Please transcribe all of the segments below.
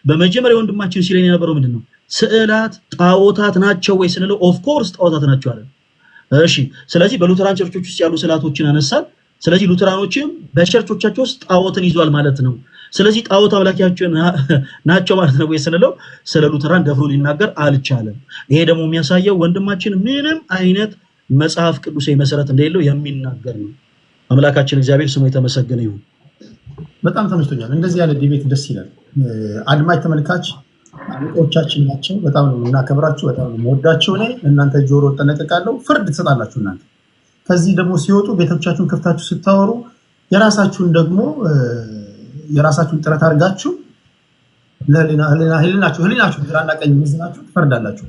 በመጀመሪያ ወንድማችን ሲለኝ የነበረው ምንድነው ስዕላት ጣዖታት ናቸው ወይ ስንለው ኦፍ ኮርስ ጣዖታት ናቸው አለ እሺ ስለዚህ በሉተራን ቸርቾች ውስጥ ያሉ ስዕላቶችን አነሳል ስለዚህ ሉተራኖችም በቸርቾቻቸው ውስጥ ጣዖትን ይዟል ማለት ነው ስለዚህ ጣዖት አምላኪያቸው ናቸው ማለት ነው ወይ ስንለው ስለ ሉተራን ደፍሮ ሊናገር አልቻለም ይሄ ደግሞ የሚያሳየው ወንድማችን ምንም አይነት መጽሐፍ ቅዱሳዊ መሰረት እንደሌለው የሚናገር ነው አምላካችን እግዚአብሔር ስሙ የተመሰገነ ይሁን በጣም ተመችቶኛል እንደዚህ ያለ ዲቤት ደስ ይላል አድማጭ ተመልካች አለቆቻችን ናቸው በጣም ነው እናከብራችሁ በጣም ነው ወዳችሁ ላይ እናንተ ጆሮ ተነቀቃለሁ ፍርድ ትሰጣላችሁ እናንተ ከዚህ ደግሞ ሲወጡ ቤቶቻችሁን ከፍታችሁ ስታወሩ የራሳችሁን ደግሞ የራሳችሁን ጥረት አድርጋችሁ ለህሊናችሁ ግራና ቀኝ ምዝናችሁ ትፈርዳላችሁ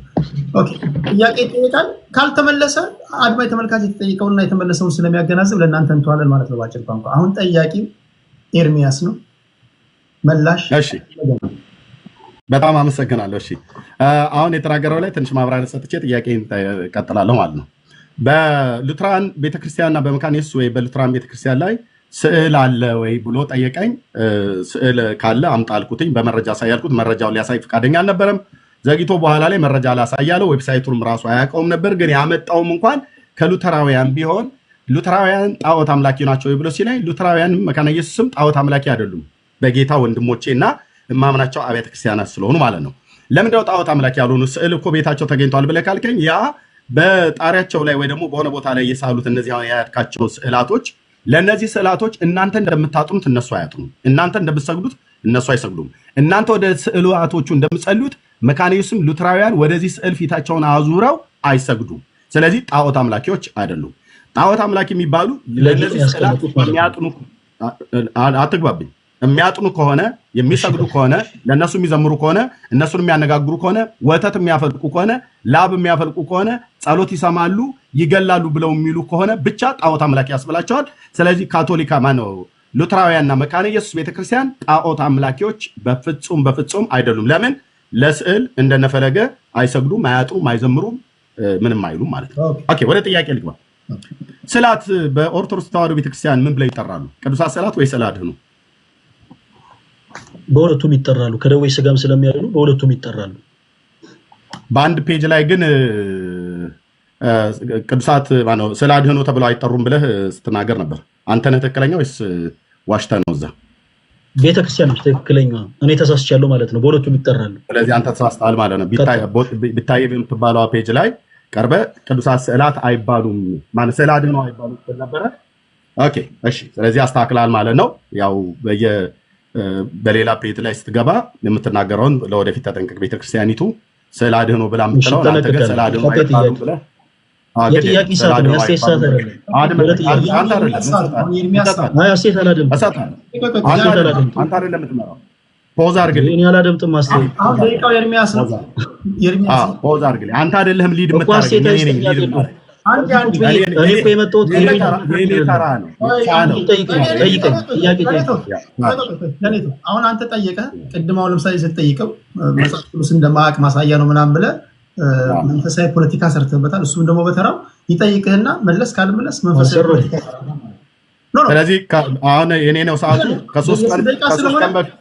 ኦኬ ጥያቄ ይጠይቃል ካልተመለሰ አድማጭ ተመልካች የተጠየቀውና የተመለሰውን ስለሚያገናዝብ ለእናንተ እንተዋለን ማለት ነው ባጭር ቋንቋ አሁን ጠያቂ ኤርሚያስ ነው መላሽ እሺ በጣም አመሰግናለሁ እሺ አሁን የተናገረው ላይ ትንሽ ማብራሪያ ሰጥቼ ጥያቄን ቀጥላለሁ ማለት ነው በሉትራን ቤተክርስቲያንና በመካነ ኢየሱስ ወይ በሉትራን ቤተክርስቲያን ላይ ስዕል አለ ወይ ብሎ ጠየቀኝ ስዕል ካለ አምጣልኩትኝ በመረጃ ሳያልኩት መረጃውን ሊያሳይ ፍቃደኛ አልነበረም ዘግይቶ በኋላ ላይ መረጃ ላሳያለው ዌብሳይቱንም ራሱ አያውቀውም ነበር ግን ያመጣውም እንኳን ከሉተራውያን ቢሆን ሉተራውያን ጣዖት አምላኪ ናቸው ብሎ ሲላይ ሉተራውያን መካነ ኢየሱስም ጣዖት አምላኪ አይደሉም በጌታ ወንድሞቼና ማምናቸው አብያተ ክርስቲያናት ስለሆኑ ማለት ነው ለምንድነው ጣዖት አምላኪ ያልሆኑ ስዕል እኮ ቤታቸው ተገኝቷል ብለህ ካልከኝ ያ በጣሪያቸው ላይ ወይ ደግሞ በሆነ ቦታ ላይ የሳሉት እነዚህ አሁን ያያድካቸው ስዕላቶች ለነዚህ ስዕላቶች እናንተ እንደምታጥኑት እነሱ አያጥኑም እናንተ እንደምትሰግዱት እነሱ አይሰግዱም እናንተ ወደ ስዕላቶቹ እንደምትጸልዩት መካነ ኢየሱስም ሉተራውያን ወደዚህ ስዕል ፊታቸውን አዙረው አይሰግዱም ስለዚህ ጣዖት አምላኪዎች አይደሉም ጣዖት አምላኪ የሚባሉ ለነዚህ ስዕላት የሚያጥኑ አትግባብኝ የሚያጥኑ ከሆነ የሚሰግዱ ከሆነ ለነሱ የሚዘምሩ ከሆነ እነሱን የሚያነጋግሩ ከሆነ ወተት የሚያፈልቁ ከሆነ ላብ የሚያፈልቁ ከሆነ ጸሎት ይሰማሉ ይገላሉ ብለው የሚሉ ከሆነ ብቻ ጣዖት አምላኪ ያስብላቸዋል ስለዚህ ካቶሊካ ማነው ሉተራውያንና መካነ ኢየሱስ ቤተክርስቲያን ጣዖት አምላኪዎች በፍጹም አይደሉም ለምን ለስዕል እንደነፈለገ አይሰግዱም አያጥሩም አይዘምሩም ምንም አይሉም ማለት ነው ኦኬ ወደ ጥያቄ ልግባ ስዕላት በኦርቶዶክስ ተዋሕዶ ቤተክርስቲያን ምን ብለው ይጠራሉ ቅዱሳት ስዕላት ወይ ስዕለ አድኅኖ በሁለቱም ይጠራሉ ከደዌ ስጋም ስለሚያድኑ በሁለቱም ይጠራሉ በአንድ ፔጅ ላይ ግን ቅዱሳት ማነው ስዕለ አድኅኖ ተብለው አይጠሩም ብለህ ስትናገር ነበር አንተ ነህ ትክክለኛ ወይስ ዋሽተህ ነው እዛ ቤተክርስቲያን ነው ትክክለኛ እኔ ተሳስቻለሁ ማለት ነው በሁለቱም ይጠራሉ ስለዚህ አንተ ተሳስተሃል ማለት ነው ቢታይ በምትባለው ፔጅ ላይ ቀርበ ቅዱሳት ስዕላት አይባሉም ማለት ስዕለ አድኅኖ አይባሉም ነበር ኦኬ እሺ ስለዚህ አስተካክላል ማለት ነው ያው በሌላ ፔጅ ላይ ስትገባ የምትናገረውን ለወደፊት ተጠንቀቅ ቤተክርስቲያኒቱ ስዕለ አድኅኖ ብላ የምትለው አንተ ግን ስዕለ አድኅኖ አይባሉም ብለህ የጥያቄ ሰዓት ነው ያስቴት ሰዓት አይደለም አንተ አይደለም የምትመራው ፖዝ አድርግልኝ እኔ አላደምጥም ማስተይ አሁን ደቂቃው ኤርሚያስ ነው ፖዝ አድርግልኝ አንተ አይደለም ሊድ የምታደርገው እኔ ነኝ ሊድ የምታደርገው እኔ እኮ የመጣሁት አሁን አንተ ጠየቀህ ቅድም አሁን ለምሳሌ ስትጠይቀው መጽሐፍ ቅዱስ እንደማያውቅ ማሳያ ነው ምናምን ብለህ መንፈሳዊ ፖለቲካ ሰርተበታል እሱም ደግሞ በተራው ይጠይቅህና መለስ ካልመለስ መንፈሳዊ ፖለቲካ ስለዚህ አሁን የኔ ነው ሰዓቱ ከሶስት ቀን በፊት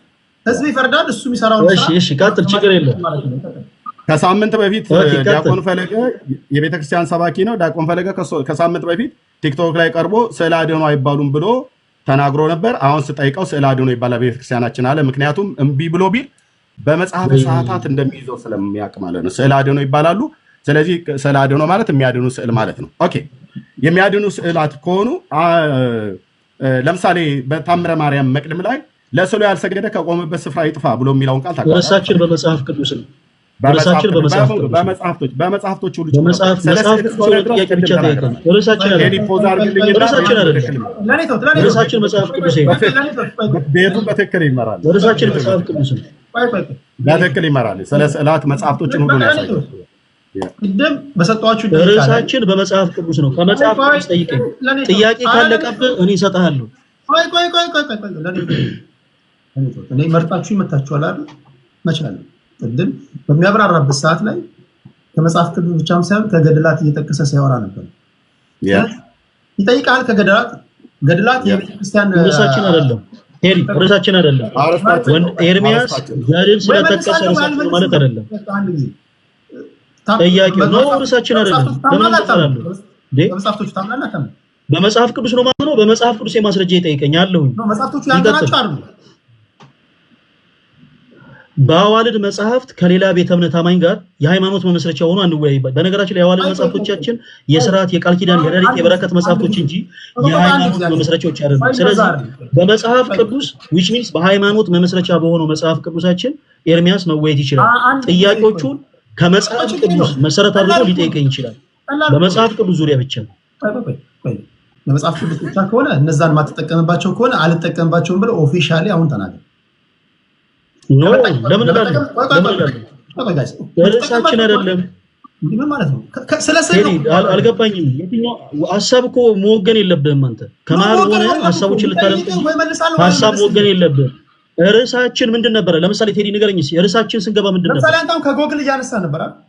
ህዝብ ይፈርዳል እሱ የሚሰራው እሺ ቀጥል ችግር የለም ከሳምንት በፊት ዲያቆን ፈለገ የቤተክርስቲያን ሰባኪ ነው ዲያቆን ፈለገ ከሳምንት በፊት ቲክቶክ ላይ ቀርቦ ስዕለ አድኅኖ አይባሉም ብሎ ተናግሮ ነበር አሁን ስጠይቀው ስዕለ አድኅኖ ይባላል ቤተክርስቲያናችን አለ ምክንያቱም እምቢ ብሎ ቢል በመጽሐፍ ሰዓታት እንደሚይዘው ስለሚያውቅ ማለት ነው ስዕለ አድኅኖ ይባላሉ ስለዚህ ስዕለ አድኅኖ ማለት የሚያድኑ ስዕል ማለት ነው ኦኬ የሚያድኑ ስዕላት ከሆኑ ለምሳሌ በታምረ ማርያም መቅድም ላይ ለስዕሉ ያልሰገደ ከቆመበት ስፍራ ይጥፋ ብሎ የሚለውን ቃል ታውቃለህ ወረሳችን በመጽሐፍ ቅዱስ ነው በመጽሐፍቶች ሁሉ ቤቱ በትክክል ይመራል በትክክል ይመራል ስለ ስዕላት መጽሐፍቶችን ሁሉ ነው ያሳየው ቅድም በሰጣችሁ ርዕሳችን በመጽሐፍ ቅዱስ ነው ከመጽሐፍ ቅዱስ ጠይቀኝ ጥያቄ ካለቀብህ እኔ እሰጥሃለሁ እኔ መርጣችሁ ይመታችኋል አይደል መቻል ቅድም በሚያብራራበት ሰዓት ላይ ከመጽሐፍ ቅዱስ ብቻም ሳይሆን ከገድላት እየጠቀሰ ሲያወራ ነበር ይጠይቃል ከገድላት የቤተክርስቲያን ርዕሳችን አይደለም ቴዲ ርዕሳችን አይደለም። ወንድ ኤርሚያስ ጋድን ስለተጠቀሰ ርዕሳችን ማለት አይደለም። ጥያቄው ነው ርዕሳችን አይደለም። ለምን ተፈራሉ? በመጽሐፍቶቹ ታምናለህ? በመጽሐፍ ቅዱስ ነው ማለት ነው። በመጽሐፍ ቅዱስ የማስረጃ ይጠይቀኛል። መጽሐፍቶቹ ያንተናቸው አይደሉ? በአዋልድ መጽሐፍት ከሌላ ቤተ እምነት አማኝ ጋር የሃይማኖት መመስረቻ ሆኖ አንወያይበት። በነገራችን ላይ የአዋልድ መጽሐፍቶቻችን የሥርዓት፣ የቃል ኪዳን፣ የረድኤት፣ የበረከት መጽሐፍቶች እንጂ የሃይማኖት መመስረቻዎች አይደሉም። ስለዚህ በመጽሐፍ ቅዱስ which means በሃይማኖት መመስረቻ በሆነው መጽሐፍ ቅዱሳችን ኤርሚያስ መወያየት ይችላል። ጥያቄዎቹን ከመጽሐፍ ቅዱስ መሰረት አድርጎ ሊጠይቀኝ ይችላል። በመጽሐፍ ቅዱስ ዙሪያ ብቻ በመጽሐፍ ቅዱስ ብቻ ከሆነ እነዛን ማትጠቀምባቸው ከሆነ አልጠቀምባቸውም ብለው ኦፊሻሊ አሁን ተናገር። ለምን ርዕሳችን አይደለም ማለት ነው። አልገባኝም። የትኛው ሀሳብ እኮ መወገን የለብህም አንተ ከመሀል ሆነ ሀሳቦችን ልታለምጥ ሀሳብ መወገን የለብህም። ርዕሳችን ምንድን ነበረ? ለምሳሌ ቴዲ ንገረኝ። ርዕሳችን ስንገባ ምንድን ነበር? ለምሳሌ አንተም ከጎግል እያነሳ ነበር አይደል?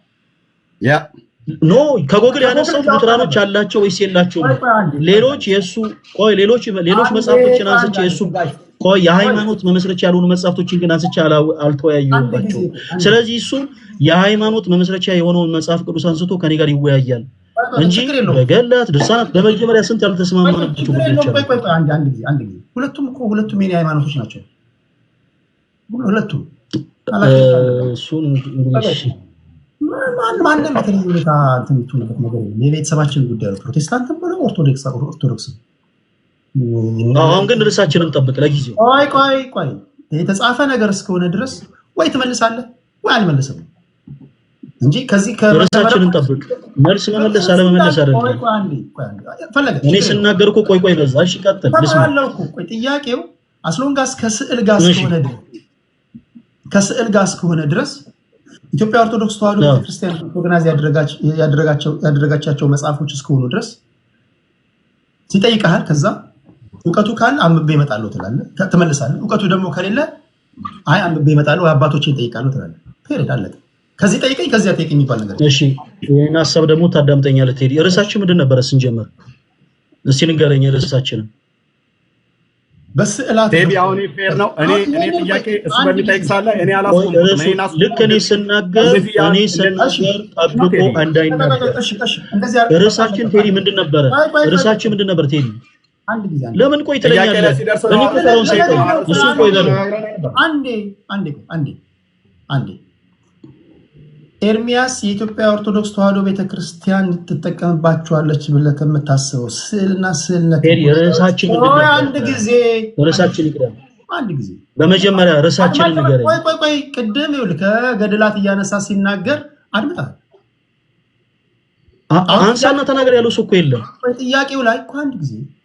ያ ኖ ከጎግል ያነሳው ሉተራኖች አላቸው ወይስ የላቸውም? ሌሎች ሌሎች መጽሐፍቶችን አንስቼ የሱ የሃይማኖት መመስረቻ ያልሆኑ መጽሐፍቶችን ግን አንስቼ አልተወያዩባቸውም። ስለዚህ እሱ የሃይማኖት መመስረቻ የሆነውን መጽሐፍ ቅዱስ አንስቶ ከኔ ጋር ይወያያል እንጂ በገላት ድርሳናት በመጀመሪያ ስንት ያልተስማማናቸው ጉዳዮች አሉ። አንድ ጊዜ ሁለቱም የኔ ሃይማኖቶች ናቸው። ሁለቱም እሱን ማንም በተለየ ሁኔታ እንትን የምትሆንበት ነገር የለም። የቤተሰባችን ጉዳይ ነው። ፕሮቴስታንትም ሆነ ኦርቶዶክስ። አሁን ግን ርዕሳችንን ጠብቅ ለጊዜው። ቆይ የተጻፈ ነገር እስከሆነ ድረስ ወይ ትመልሳለህ ወይ አልመልስም እንጂ ከዚህ ርዕሳችንን ጠብቅ። መልስ መመለስ አለመመለስ አይደለም። እኔ ስናገር እኮ ቆይ በዛ። እሺ ቀጥል። ቆይ ጥያቄው አስሎንጋስ ከስዕል ጋር እስከሆነ ድረስ ኢትዮጵያ ኦርቶዶክስ ተዋሕዶ ቤተክርስቲያን ኦርጋናይዝ ያደረጋቻቸው መጽሐፎች እስከሆኑ ድረስ ሲጠይቀሃል። ከዛ እውቀቱ ካለ አንብቤ እመጣለሁ ትላለህ፣ ትመልሳለህ። እውቀቱ ደግሞ ከሌለ አይ አንብቤ እመጣለሁ አባቶችን እጠይቃለሁ ትላለህ። ፔሬድ አለቀ። ከዚህ ጠይቀኝ ከዚያ ጠይቀኝ የሚባል ነገር። እሺ ይሄን ሐሳብ ደግሞ ታዳምጠኛለህ ቴዲ። ርዕሳችን ምንድን ነበረ ስንጀምር? እስቲ ንገረኝ ርዕሳችንን። በስዕላት ቴዲ አሁን ፌር ነው። እኔ ጥያቄ እሱ በሚጠይቅ ሳለ እኔ አላስቆምም። ልክ እኔ ስናገር ጠብቆ እንዳይናገር። ርዕሳችን ቴዲ ምንድን ነበረ? ርዕሳችን ምንድን ነበር ቴዲ? ለምን ቆይ ትለኛለህ? እኔ ቆጠረውን ሳይቆይ እሱ ቆይ በለው። አንዴ ኤርሚያስ የኢትዮጵያ ኦርቶዶክስ ተዋሕዶ ቤተክርስቲያን ትጠቀምባቸዋለች ብለህ ከምታስበው ስዕልና ስዕልነት ርዕሳችን ይቅደም። አንድ ጊዜ በመጀመሪያ ርዕሳችንን ንገረኝ። ቆይ ቅድም ይኸውልህ ከገድላት እያነሳ ሲናገር አድምጣል። አንሳና ተናገር ያለው ሰው እኮ የለም። ጥያቄው ላይ እኮ አንድ ጊዜ